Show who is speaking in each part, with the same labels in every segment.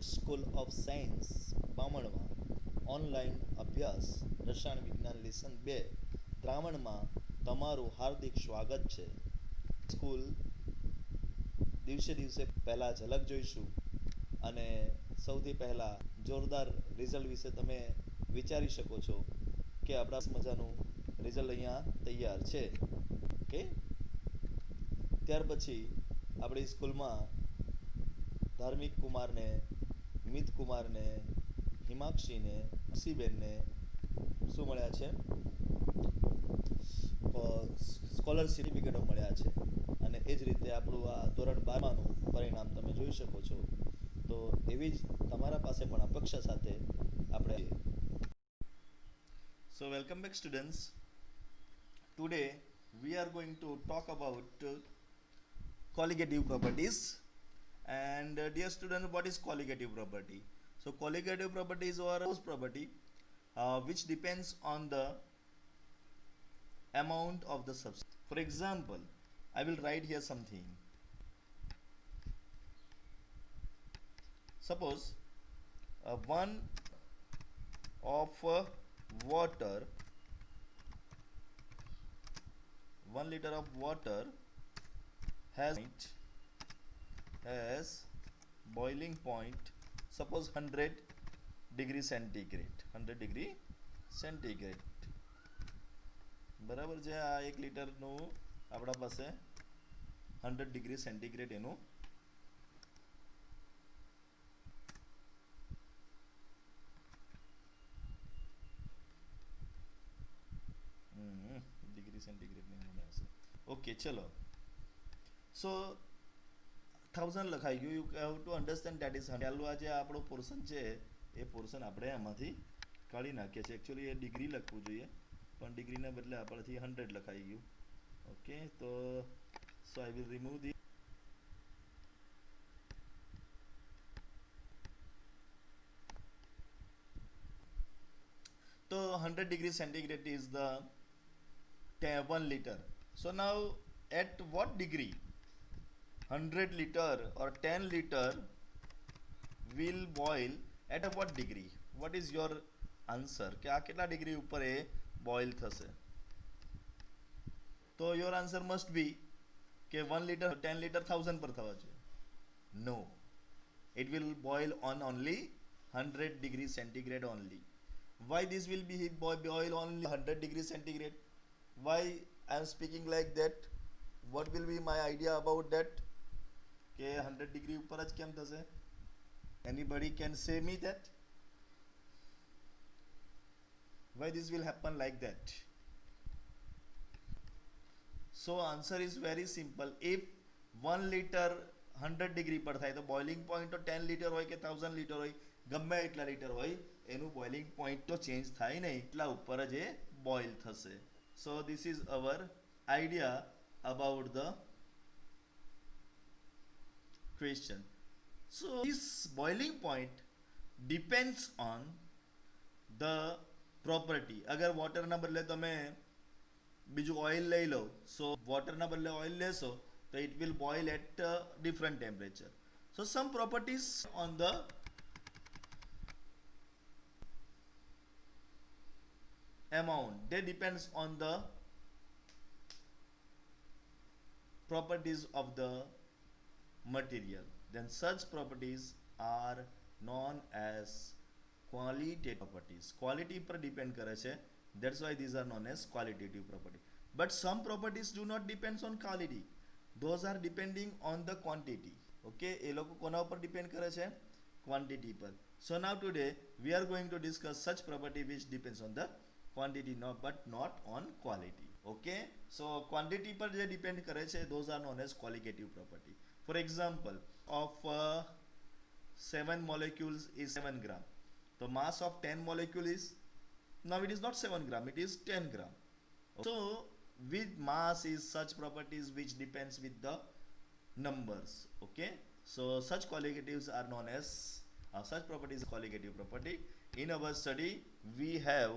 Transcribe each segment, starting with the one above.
Speaker 1: School of science બામણમાં online અભ્યાસ રસાયણ વિજ્ઞાન લેસન 2 દ્રાવણમાં તમારું હાર્દિક સ્વાગત છે. સ્કૂલ દિવસે દિવસે પહેલાં ઝલક જોઈશું અને સૌથી પહેલાં જોરદાર રિઝલ્ટ વિશે તમે વિચારી શકો છો કે આપણા મજાનું રિઝલ્ટ અહીંયા તૈયાર છે. ઓકે, ત્યાર પછી આપણી સ્કૂલમાં ધાર્મિક કુમારને, મિત કુમારને, હિમાક્ષીને, ખુશીબેનને શું મળ્યા છે? સ્કોલર સર્ટિફિકેટો મળ્યા છે. અને એ જ રીતે આપણું આ ધોરણ 12નું પરિણામ તમે જોઈ શકો છો. તો એવી જ તમારા પાસે પણ અપેક્ષા સાથે આપણે So welcome back students. Today we are going to talk about colligative properties. And dear student, what is colligative property? So colligative property is our property which depends on the amount of the substance. For example, I will write here something. Suppose 1 of water, 1 liter of water has boiling point, suppose 100 degree centigrade, 100 degree centigrade. બરાબર છે. આ 1 લિટરનું આપણા પાસે 100 degree centigrade એનું degree સેન્ટીગ્રેડની મને હશે. Okay, ચલો. સો 1000 લખાઈ ગયું. You have to understand that is 100. ચાલો, આ જે આપણો પોર્શન છે એ પોર્શન આપણે આમાંથી કાઢી નાખીએ છીએ. એકચ્યુઅલી એ ડિગ્રી લખવું જોઈએ પણ ડિગ્રીના બદલે આપણથી 100 લખાઈ ગયું. ઓકે, તો સો આઈ વિલ રિમૂવ ધી. તો 100 degree centigrade is the 1 liter. So now at what degree 100 liter or 10 liter will boil at a what degree? What is your answer? કે આ કેટલા ડિગ્રી ઉપર એ બોઇલ થશે? તો your answer must be કે 1 liter 10 liter 1000 પર થવા જોઈએ. No, it will boil on only 100 degree centigrade only. Why this will be boil only 100 degree centigrade? Why I am speaking like that? What will be my idea about that? કે 100 degree ઉપર જ કેમ થશે? Anybody can say me that? Why this will happen like that? So answer is very simple. If 1 liter 100 degree પર થાય તો boiling point તો 10 litre હોય કે 1000 લિટર હોય, ગમે એટલા લિટર હોય, એનું બોઇલિંગ પોઈન્ટ તો ચેન્જ થાય નહીં, એટલા ઉપર જ એ બોઇલ થશે. So this is our idea about the question. So this boiling point depends on the property. અગર વોટરના બદલે તમે બીજું ઓઇલ લઈ લો, સો વોટરના બદલે ઓઇલ લેશો તો it will boil at different temperature. So some properties on the amount, they depends on the properties of the material. Then such properties are known as qualitative properties. Quality પર depend કરે છે. That's why these are known as qualitative property. But some properties do not depends on quality. Those are depending on the quantity. Okay, એ લોકો કોના ઉપર depend કરે છે? Quantity પર. So now today we are going to discuss such property which depends on the quantity, no, but not on quality. Okay, so quantity પર જે depend કરે છે, those are known as qualitative property. For example, of 7 molecules is 7 gram. The mass of 10 molecule is, now it is not 7 gram, it is 10 gram. So with mass is such properties which depends with the numbers. Okay, so such qualitatives are known as such properties qualitative property. In our study we have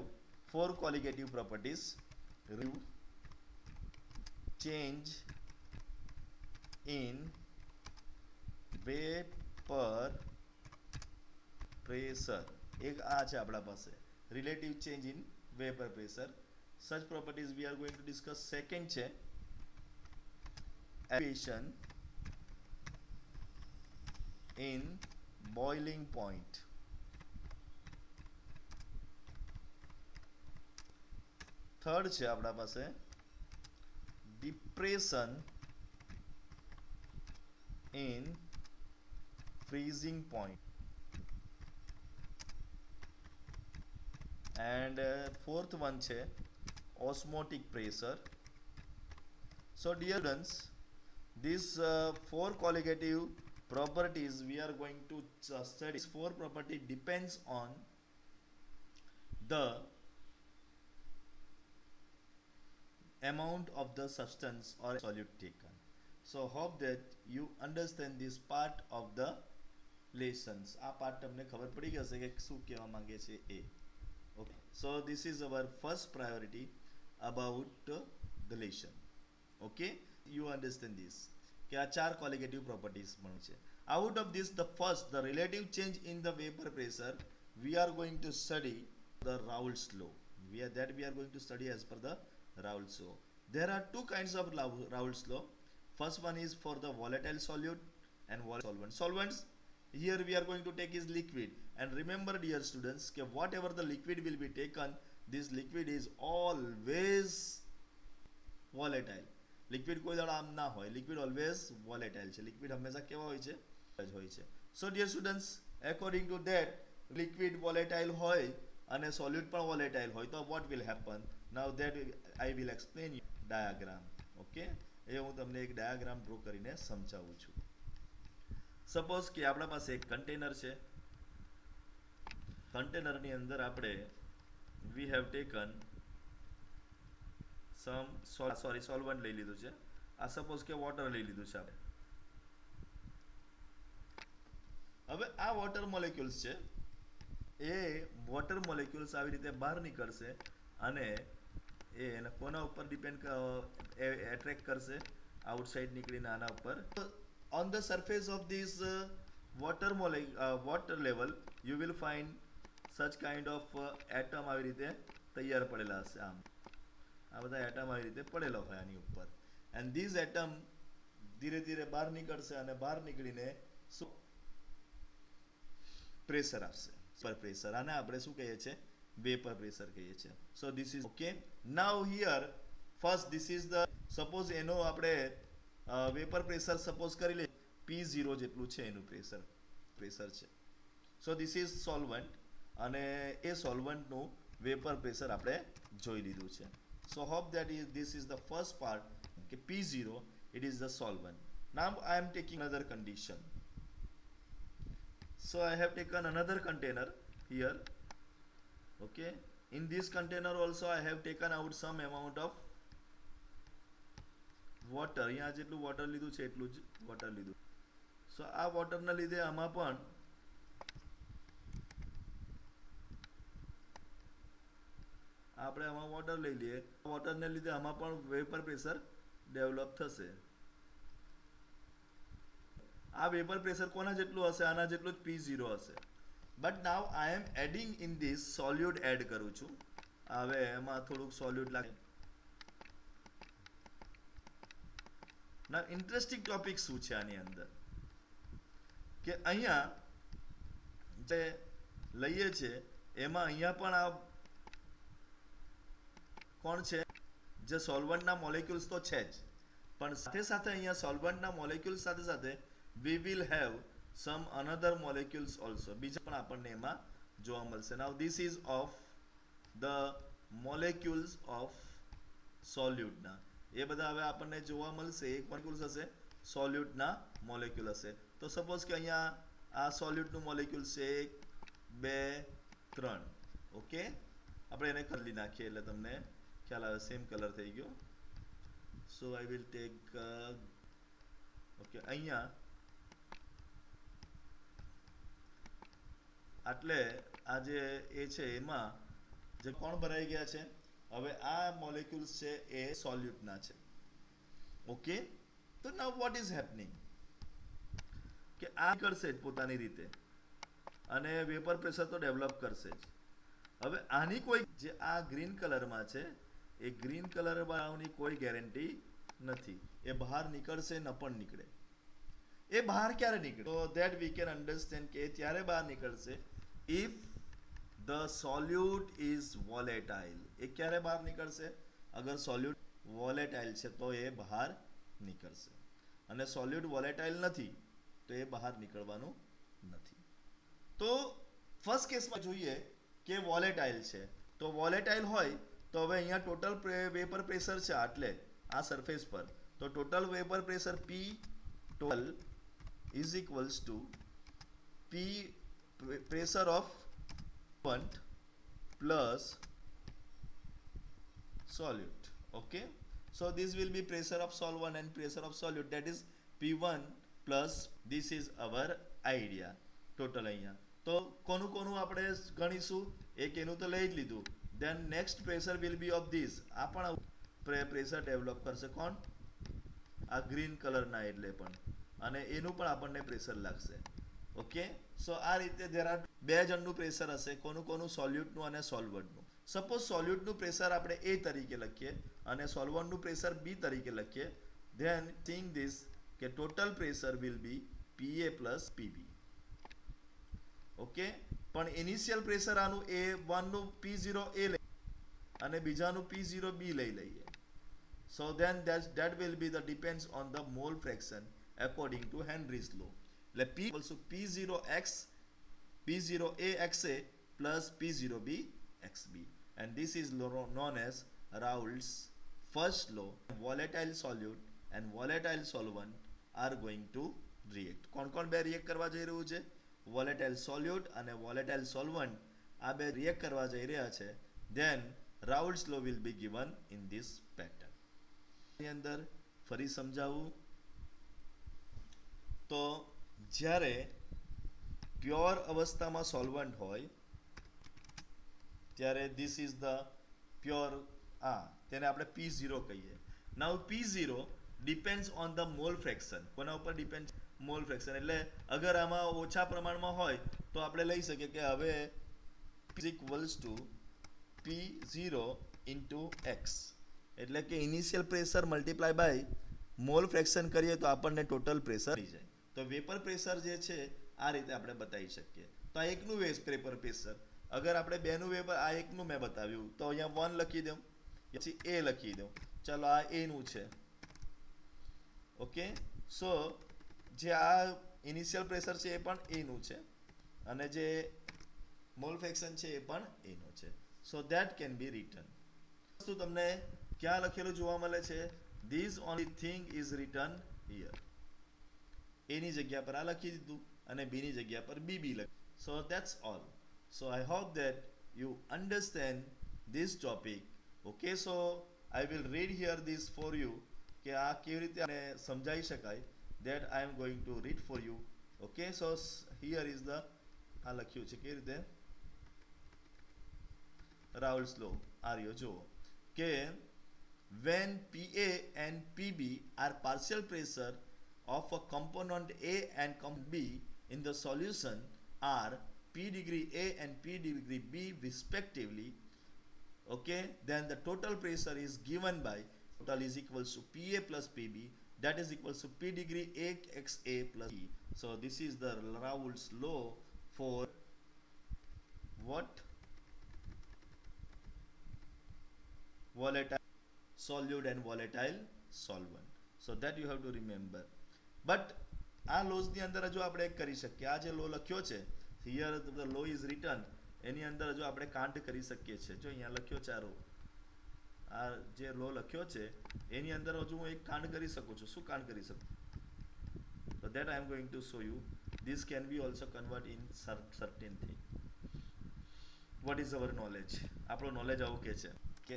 Speaker 1: 4 qualitative properties: change in vapor pressure, એક આ છે આપણા પાસે relative change in vapour pressure. Such properties we are going to discuss. Second છે elevation in boiling point. Third છે આપણા પાસે depression in freezing point. And fourth one છે osmotic pressure. So dear students, these four qualitative properties we are going to study. These four property depends on the amount of the substance or solute taken. So hope that you understand this part of the lessons. આ part તમને ખબર પડી ગઈ હશે કે શું કહેવા માંગે છે એ. Okay, so this is our first priority about the lesson. Okay, you understand this કે આ ચાર qualitative properties પણ છે. Out of this, the first, the relative change in the vapor pressure, we are going to study the Raoult's law. We are going to study as per the Raoult's law. There are two kinds of Raoult's law. First one is for the volatile solute and volatile solvent. Solvents here we are going to take is liquid, and remember dear students that whatever the liquid will be taken, this liquid is always volatile. Liquid કોઈ દાડો આમ ના હોય, liquid always volatile છે. liquid હંમેશા કેવા હોય છે? હોય છે. So dear students, according to that, liquid volatile હોય અને solute પણ volatile હોય તો what will happen? Now that I will explain you diagram. Okay, એ હું તમને એક ડાયાગ્રામ ડ્રો કરીને સમજાવું છું. સપોઝ કે આપણા પાસે એક કન્ટેનર છે. કન્ટેનરની અંદર આપણે we have taken some solvent લઈ લીધું છે. આ સપોઝ કે વોટર લઈ લીધું છે આપણે. હવે આ વોટર મોલેક્યુલ્સ છે, એ વોટર મોલેક્યુલ્સ આવી રીતે બહાર નીકળશે અને એ એના કોના ઉપર ડિપેન્ડ એટ્રેક્ટ કરશે? આઉટસાઇડ નીકળીને આના ઉપર. On the surface of this water level you will find such kind of atom આવી રીતે તૈયાર પડેલા હશે. આમ આ બધા એટમ આવી રીતે પડેલો હોય આની ઉપર, and these atom ધીરે ધીરે બહાર નીકળશે અને બહાર નીકળીને શું પ્રેશર આપશે? Super pressure. આને આપણે શું કહીએ છીએ? વેપર પ્રેશર કહીએ છીએ. So this is okay. Now here first this is the, suppose એનો આપણે વેપર પ્રેશર સપોઝ કરી લે P0 જેટલું છે એનું પ્રેશર છે. સો ધીસ ઇઝ સોલ્વન્ટ અને એ સોલ્વન્ટનું વેપર પ્રેશર આપણે જોઈ લીધું છે. So hope that is this is the first part કે P0 it is the solvent. Now I am taking another condition. So I have taken another container here. Okay, in this container also I have taken out some amount of water. અહીંયા જેટલું water લીધું છે એટલું જ water લીધું. સો આ વોટરના લીધે આમાં પણ આપણે આમાં વોટર લઈ લઈએ. વોટરને લીધે આમાં પણ વેપર પ્રેશર ડેવલપ થશે. આ વેપર પ્રેશર કોના જેટલું હશે? આના જેટલું જ P0 હશે. But now I am adding in this solute add કરું છું. હવે એમાં થોડુંક સોલ્યુટ લાગે. ના ઇન્ટરેસ્ટિંગ ટોપિક શું છે આની અંદર કે અહીંયા જે લઈએ છે એમાં અહીંયા પણ આ કોણ છે? જે સોલ્વન્ટના મોલેક્યુલ્સ તો છે જ, પણ સાથે સાથે અહીંયા સોલ્વન્ટના મોલેક્યુલ્સ સાથે સાથે we will have some another molecules also. બીજા પણ આપણને એમાં જોવા મળશે. Now this is of the molecules of સોલ્યુટના. એ બધા હવે આપણને જોવા મળશે. એક મોલેક્યુલ્સ હશે, સોલ્યુટના મોલેક્યુલ હશે. તો સપોઝ કે અહીંયા આ સોલ્યુટનું મોલેક્યુલ છે 1 2 3. ઓકે, આપણે એને કરી નાખીએ એટલે તમને ખ્યાલ આવે. સેમ કલર થઈ ગયો. સો આઈ વિલ ટેક ઓકે. અહીંયા આટલે આ જે એ છે એમાં જે કોણ ભરાઈ ગયા છે? હવે આ મોલેક્યુલ્સ છે એ સોલ્યુટના છે. ઓકે, તો નાઉ વોટ ઇઝ હેપનિંગ કે આ કરશે પોતાની રીતે અને વેપર પ્રેશર તો ડેવલપ કરશે જ. હવે આની કોઈ જે આ ગ્રીન કલરમાં છે એ ગ્રીન કલરની કોઈ ગેરંટી નથી. એ બહાર નીકળશે ન પણ નીકળે. એ બહાર ક્યારે નીકળે? તો ધેટ વી કેન અન્ડરસ્ટેન્ડ કે ત્યારે બહાર નીકળશે if the solute is volatile. એ ક્યારે બહાર નીકળશે? અગર સોલ્યુટ વોલેટાઇલ છે તો એ બહાર નીકળશે. અને સોલ્યુટ વોલેટાઇલ નથી તો એ બહાર નીકળવાનું નથી. તો ફર્સ્ટ કેસમાં જોઈએ કે વોલેટાઇલ છે. તો વોલેટાઇલ હોય તો હવે અહીંયા ટોટલ વેપર પ્રેશર છે આટલે આ સરફેસ પર. તો total vapour pressure P total is equals two P pressure of solvent plus solute. Okay, so this will be pressure of solvent and pressure of solute, that is P1 plus this is our idea total. અહીંયા તો કોનું કોનું આપણે ગણીશું? એક એનું તો લઈ જ લીધું. then next pressure will be of this. આ પણ પ્રેશર ડેવલપ કરશે કોણ? આ ગ્રીન કલરના એટલે પણ. અને એનું પણ આપણને પ્રેશર લાગશે. ઓકે, સો આ રીતે there are બે જણનું પ્રેશર હશે. કોનું કોનું? સોલ્યુટનું અને સોલ્વન્ટનું. સપોઝ સોલ્યુટનું પ્રેશર આપણે A તરીકે લખીએ અને સોલ્વન્ટનું પ્રેશર B તરીકે લખીએ. then seeing this કે total pressure will be PA plus PB. Okay, પણ ઇનિશિયલ પ્રેશર આનું A1 નું P0 A લઈ અને બીજાનું P0 B લઈ લઈએ. so then that will be the depends on the mole fraction according to Henry's law. એટલે P also P0x P0A XA plus P0B XB, and this is known as Raoult's first law. Volatile solute and volatile solvent are going to react. કોણ કોણ બે react કરવા જઈ રહ્યું છે? volatile solute અને volatile solvent આ બે રિએક્ટ કરવા જઈ રહ્યા છે. then Raoult's law will be given in this pattern. ની અંદર ફરી સમજાવું તો જ્યારે પ્યોર અવસ્થામાં સોલ્વન્ટ હોય ત્યારે ધીસ ઇઝ ધ પ્યોર, તેને આપણે P0 કહીએ. નાઉ P0 depends on the mall fraction. કોના ઉપર ડિપેન્ડ? Mall fraction. એટલે અગર આમાં ઓછા પ્રમાણમાં હોય તો આપણે લઈ શકીએ કે હવે is equals to P0 into X. એટલે કે initial pressure multiply by mole fraction કરીએ તો આપણને ટોટલ પ્રેશર થઈ જાય. તો વેપર પ્રેશર જે છે આ રીતે આપણે બતાવી શકીએ. તો આ એકનું વેપર પ્રેશર. અગર આપણે બેનું વેપર, આ એકનું મેં બતાવ્યું તો અહીંયા 1 લખી દઉં, પછી A લખી દઉં. ચાલો આ A નું છે. ઓકે, સો જે આ ઇનિશિયલ પ્રેશર છે એ પણ A નું છે અને જે મોલ ફ્રેક્શન છે એ પણ A નું છે. So that can be return. વસ્તુ તમને ક્યાં લખેલું જોવા મળે છે? This only thing is return here. A ની જગ્યા પર આ લખી દીધું અને B ની જગ્યા પર BB લખ્યું. સો that's all. So I hope that you understand this topic. Okay, so I will read here this for you કે આ કેવી રીતે આને સમજાવી શકાય. that I am going to read for you. Okay, so here is the આ લખ્યું છે કેવી રીતે Raoult's law. આ રહ્યો જુઓ કે when PA and PB are partial pressure of a component A and component B in the solution are P degree A and P degree B respectively, okay, then the total pressure is given by total is equals to PA plus PB, that is equals to P degree A XA plus B. So this is the Raoult's law for what? Volatile solute and volatile solvent. So that you have to remember. But આ lose ની અંદર હજુ આપણે એક કરી શકીએ. આ જે લો લખ્યો છે here the law is written, એની અંદર હજુ આપણે કાંડ કરી શકીએ છીએ. જો અહીંયા લખ્યો છે આ જે લો લખ્યો છે એની અંદર હજુ હું એક કાંડ કરી શકું છું. શું કાંડ કરી શકું? so that I am going to show you. This can be also convert in certain thing. What is our knowledge? આપણો નોલેજ આવું કે છે કે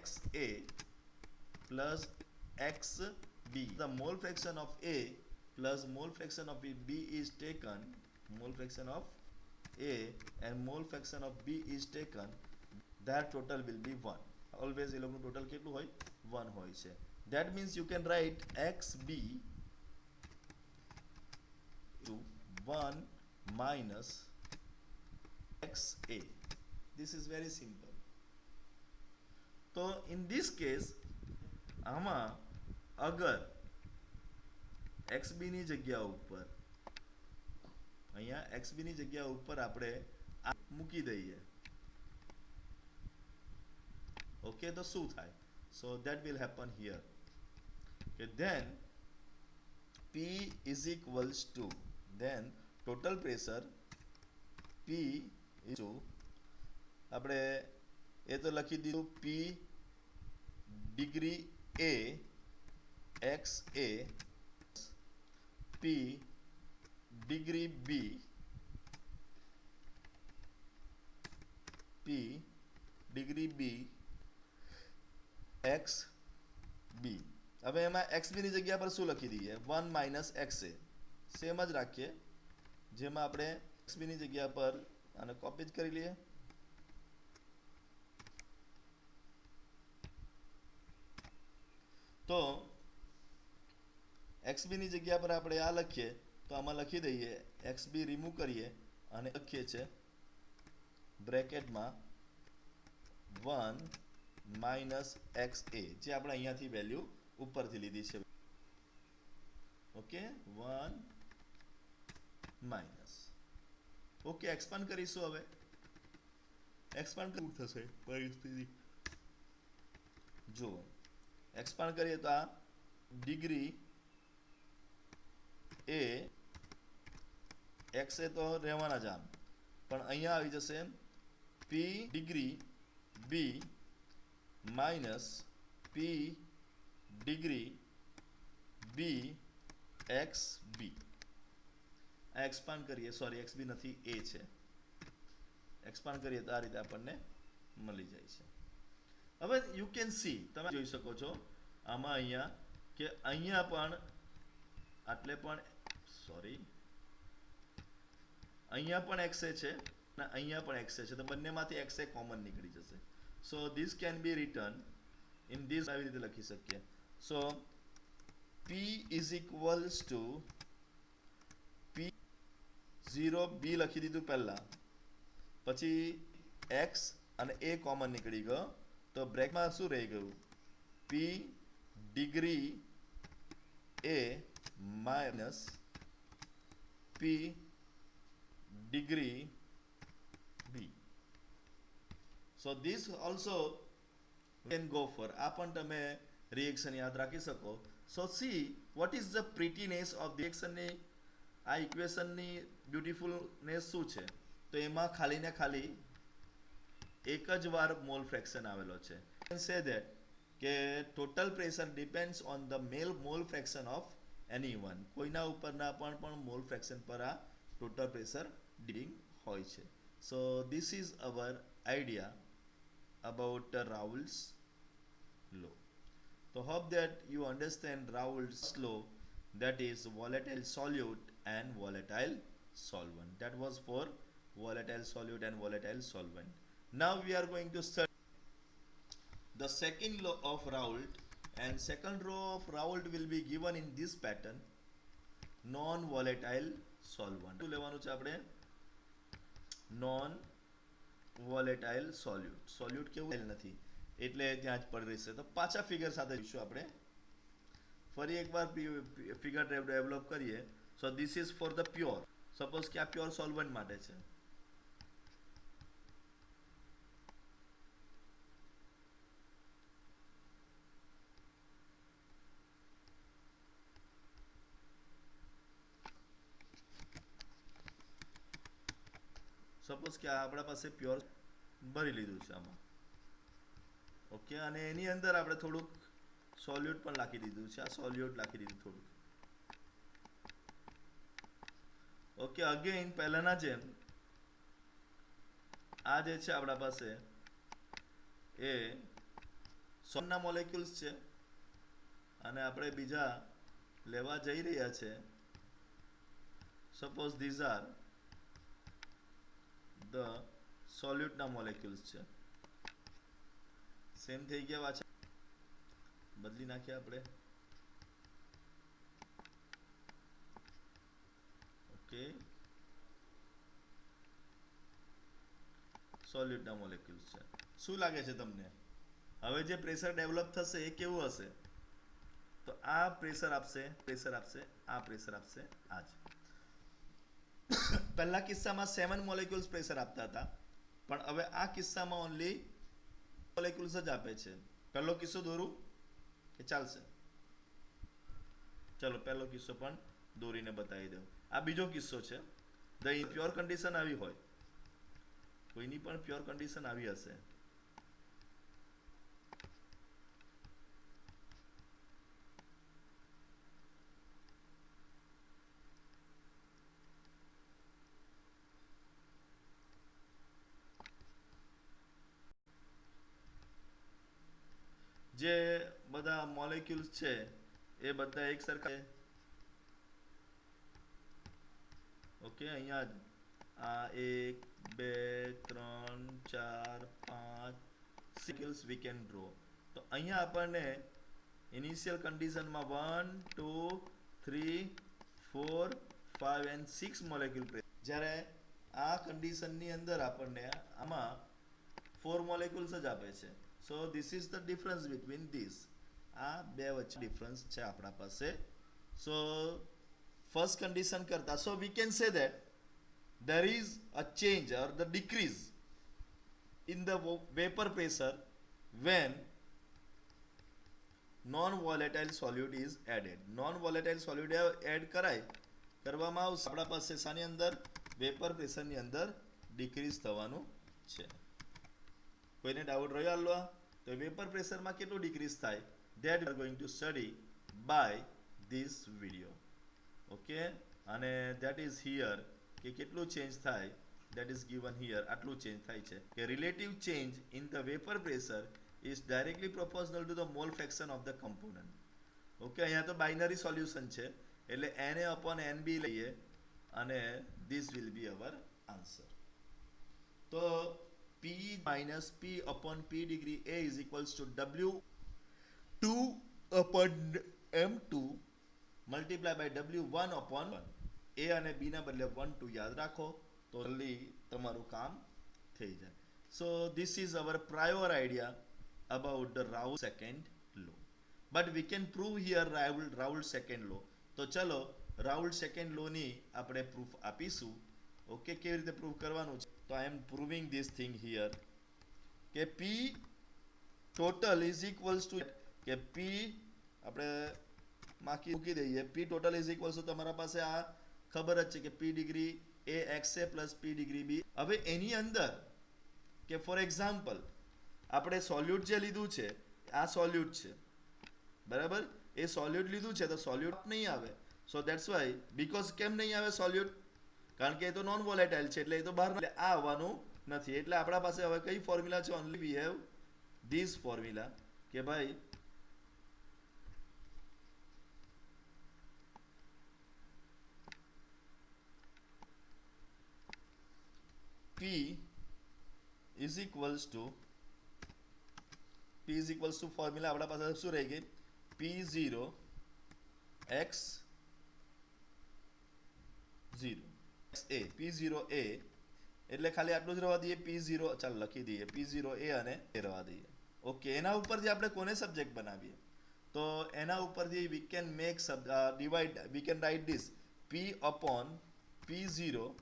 Speaker 1: XA plus XB, the mole fraction of A plus mole fraction of B is taken, mole fraction of A and mole fraction of B is taken, that total will be 1. Always એ લોકોનું total કેટલું હોય? 1 હોય છે. That means you can write XB to 1 minus XA. This is very simple. તો in this case આમાં અગર XB ની જગ્યા ઉપર અહીંયા XB ની જગ્યા ઉપર આપણે આ મૂકી દઈએ, ઓકે, તો શું થાય? So that will happen here. Okay, then P is equals to, then total pressure P is to, આપણે એ તો લખી દીધું P degree A XA P degree B P degree B x b. હવે એમાં XB ની જગ્યા પર શું લખી દઈએ? 1 માઇનસ XA. સેમ જ રાખીએ જેમાં આપણે XB ની જગ્યા પર આને કોપી જ કરી લઈએ. તો XB ની જગ્યા પર આપણે આ લખીએ તો આમાં લખી દઈએ XB રિમૂવ કરીએ અને લખીએ છે બ્રેકેટમાં 1 માઇનસ XA, જે આપણે અહીંયાથી વેલ્યુ ઉપરથી લીધી છે. Okay, 1 minus. ઓકે, એક્સપાન્ડ કરીશું. હવે એક્સપાન્ડ કરવું થશે પરિસ્થિતિ. જુઓ, એક્સપાન્ડ કરીએ તો આ ડિગ્રી એ XA તો રહેવાના જ આમ, પણ અહીંયા આવી જશે P degree B minus P degree B XB. આ એક્સપાન્ડ કરીએ, સોરી XB નથી, A છે. એક્સપાન્ડ કરીએ તો આ રીતે આપણને મળી જાય છે. હવે યુ કેન સી, તમે જોઈ શકો છો આમાં અહીંયા કે અહીંયા પણ આટલે પણ, સોરી, અહીંયા પણ XA છે અને અહીંયા પણ XA છે, તો બંનેમાંથી XA કોમન નીકળી જશે. So this can be written in this, આવી રીતે લખી શકીએ. So P is equals to P0B લખી દીધું પહેલા, પછી X અને A કોમન નીકળી ગયો, તો બ્રેકમાં શું રહી ગયું? P degree A minus P degree B. So this also can go for, આ પણ તમે રિએક્શન યાદ રાખી શકો. So see what is the prettiness of the reaction ની, આ ઇક્વેશનની બ્યુટીફુલનેસ શું છે? તો એમાં ખાલી ને ખાલી એક જ વાર મોલ ફ્રેક્શન આવેલો છે. You can say that કે total pressure depends on the mole fraction of anyone. કોઈના ઉપરના પણ મોલ ફ્રેક્શન પર આ ટોટલ પ્રેશર ડીલિંગ હોય છે. So this is our idea about Raoult's law. So hope that you understand Raoult's law, that is volatile solute and volatile solvent. That was for volatile solute and volatile solvent. Now we are going to study the second law of Raoult, and second law of Raoult will be given in this pattern, non-volatile solvent. શું લેવાનું છે આપણે? non volatile solute. સોલ્યુટ કેવું નથી એટલે ત્યાં જ પડી રહેશે. તો પાછા ફિગર સાથે જોઈશું આપણે. ફરી એકવાર ફિગર ડેવલપ કરીએ. સો this is for the pure. Suppose કે આ પ્યોર સોલ્વન્ટ માટે છે. સપોઝ કે આપણા પાસે પ્યોર ભરી લીધું છે આમાં, ઓકે, અને એની અંદર આપણે થોડુંક સોલ્યુટ પણ નાખી દીધું છે. આ સોલ્યુટ નાખી દીધું થોડુંક, ઓકે. અગેન પહેલાના જેમ આ જે છે આપણા પાસે એ સોલ્ટના મોલેક્યુલ્સ છે અને આપણે બીજા લેવા જઈ રહ્યા છે. સપોઝ ધીઝ આર ધ સોલ્યુટના મોલેક્યુલ્સ છે. સેમ થઈ ગયા, પાછા બદલી નાખ્યા આપણે, ઓકે. સોલ્યુટના મોલેક્યુલ્સ છે. શું લાગે છે તમને હવે જે પ્રેશર ડેવલપ થશે એ કેવું હશે? તો આ પ્રેશર આપશે, પ્રેશર આપશે, આ પ્રેશર આપશે, આ જ. પહેલા કિસ્સામાં 7 મોલેક્યુલ્સ પ્રેશર આપતા હતા, પણ હવે આ કિસ્સામાં ઓનલી મોલેક્યુલ્સ જ આપે છે. પહેલો કિસ્સો દોરું કે ચાલશે? ચલો પહેલો કિસ્સો પણ દોરીને બતાવી દઉં. આ બીજો કિસ્સો છે. ધ પ્યોર કન્ડિશન આવી હોય, કોઈની પણ પ્યોર કન્ડિશન આવી હશે. જે બધા મોલેક્યુલ્સ છે એ બધા એક સરખા. ઓકે, અહીંયા જ આ 1 2 3 4 5 સિક્યુલ્સ વી કેન ડ્રો. તો અહીંયા આપણને ઇનિશિયલ કન્ડિશનમાં 1 2 3 4 5 એન્ડ 6 મોલેક્યુલ. જ્યારે આ કન્ડિશનની અંદર આપણને આમાં 4 મોલેક્યુલ્સ જ આપે છે. So this is the difference between this. આ બે વચ્ચે ડિફરન્સ છે આપણા પાસે. સો first condition karta, so we can say that there is a change or the decrease in the vapor pressure when non volatile solute is added. Non volatile solute add કરવામાં આવશે આપણા પાસે શાની અંદર? વેપર પ્રેશરની અંદર decrease થવાનું છે. કોઈને doubt રહ્યો હાલો? તો વેપર પ્રેશરમાં કેટલું ડિક્રીઝ થાય that we are going to study by this video. Okay, અને ધેટ ઇઝ હિયર કે કેટલું ચેન્જ થાય, ધેટ ઇઝ ગિવન હિયર. આટલું ચેન્જ થાય છે કે relative change in the vapour pressure is directly proportional to the mall fraction of the component. Okay, અહીંયા તો બાઇનરી સોલ્યુશન છે એટલે Na અપોન Nb લઈએ અને this will be our answer. તો P minus P upon P degree A is equals to W2 upon M2 multiply by W1 upon 1. A અને B ના બદલે 1 2 યાદ રાખો તો જલ્દી તમારું કામ થઈ જાય. So this is our prior idea about the Raoult second law. But we can prove here Raoult second law. તો ચલો રાઉલ સેકન્ડ લોની આપણે પ્રૂફ આપીશું. ઓકે, કેવી રીતે પ્રૂવ કરવાનું છે? તો આઈ એમ પ્રૂવિંગ ધીસ થિંગ હિયર કે P total is equals two કે P આપણે મૂકી દઈએ. P total is equals two તમારા પાસે આ ખબર જ છે કે P degree A XA plus P degree B. હવે એની અંદર કે ફોર એક્ઝામ્પલ આપણે સોલ્યુટ જે લીધું છે આ સોલ્યુટ છે, બરાબર? એ સોલ્યુટ લીધું છે તો સોલ્યુટ નહીં આવે. સો દેટ્સ વાય, બીકોઝ કેમ નહીં આવે સોલ્યુટ? કારણ કે એ તો નોન વોલેટાઇલ છે એટલે એ તો બહાર, એટલે આ આવવાનું નથી. એટલે આપણા પાસે હવે કઈ ફોર્મ્યુલા છે? Only we have this formula કે ભાઈ P is equals to formula આપણા પાસે શું રહી ગઈ? P0 x 0 a P0 a એટલે ખાલી આટલું જ રહેવા દઈએ. P0 ચાલ લખી દઈએ P0 a અને એ રહેવા દઈએ. ઓકે, એના ઉપરથી આપણે કોને સબ્જેક્ટ બનાવીએ? તો એના ઉપરથી we can make divide, we can write this P upon P0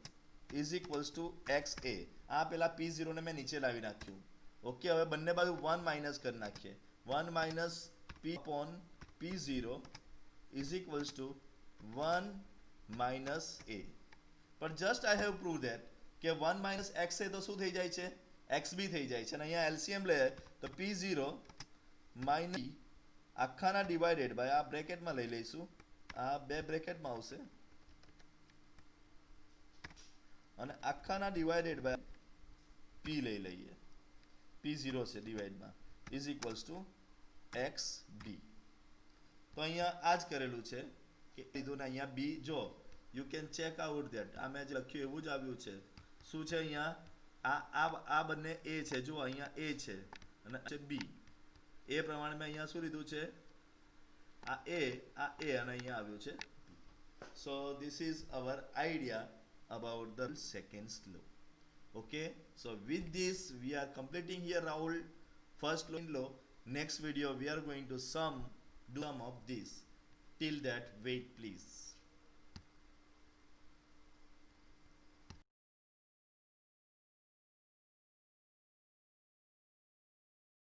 Speaker 1: is equals two XA. આ પેલા P0 ને મેં નીચે લાવી નાખ્યું. ઓકે, હવે બંને બાજુ 1 માઇનસ કરી નાખીએ. 1 minus P upon P0 is equals two 1 minus A. પણ just I have prove that કે 1 માઇનસ XA તો શું થઈ જાય છે? XB થઈ જાય છે. અને અહીંયા એલસીએમ લે તો P0 માઇનસ આખાના ડિવાઇડેડ બાય આ બ્રેકેટમાં લઈ લઈશું, આ બે બ્રેકેટમાં આવશે અને આખાના ડિવાઇડેડ બાય P લઈ લઈએ. P0 છે ડિવાઇડમાં ઇઝ ઇક્વલ્સ ટુ XB. તો અહીંયા આ જ કરેલું છે કે લીધું ને અહીંયા B. જો you can check out that આ મેં જે લખ્યું એવું જ આવ્યું છે. શું છે અહીંયા? આ બંને A છે. જો અહીંયા A છે અને છે B. એ પ્રમાણે મેં અહીંયા શું લીધું છે? આ A અને અહીંયા આવ્યું છે. So this is our idea about the second law. Okay, so with this we are completing here Rahul first law. Next video we are going to sum of this. Till that, wait please.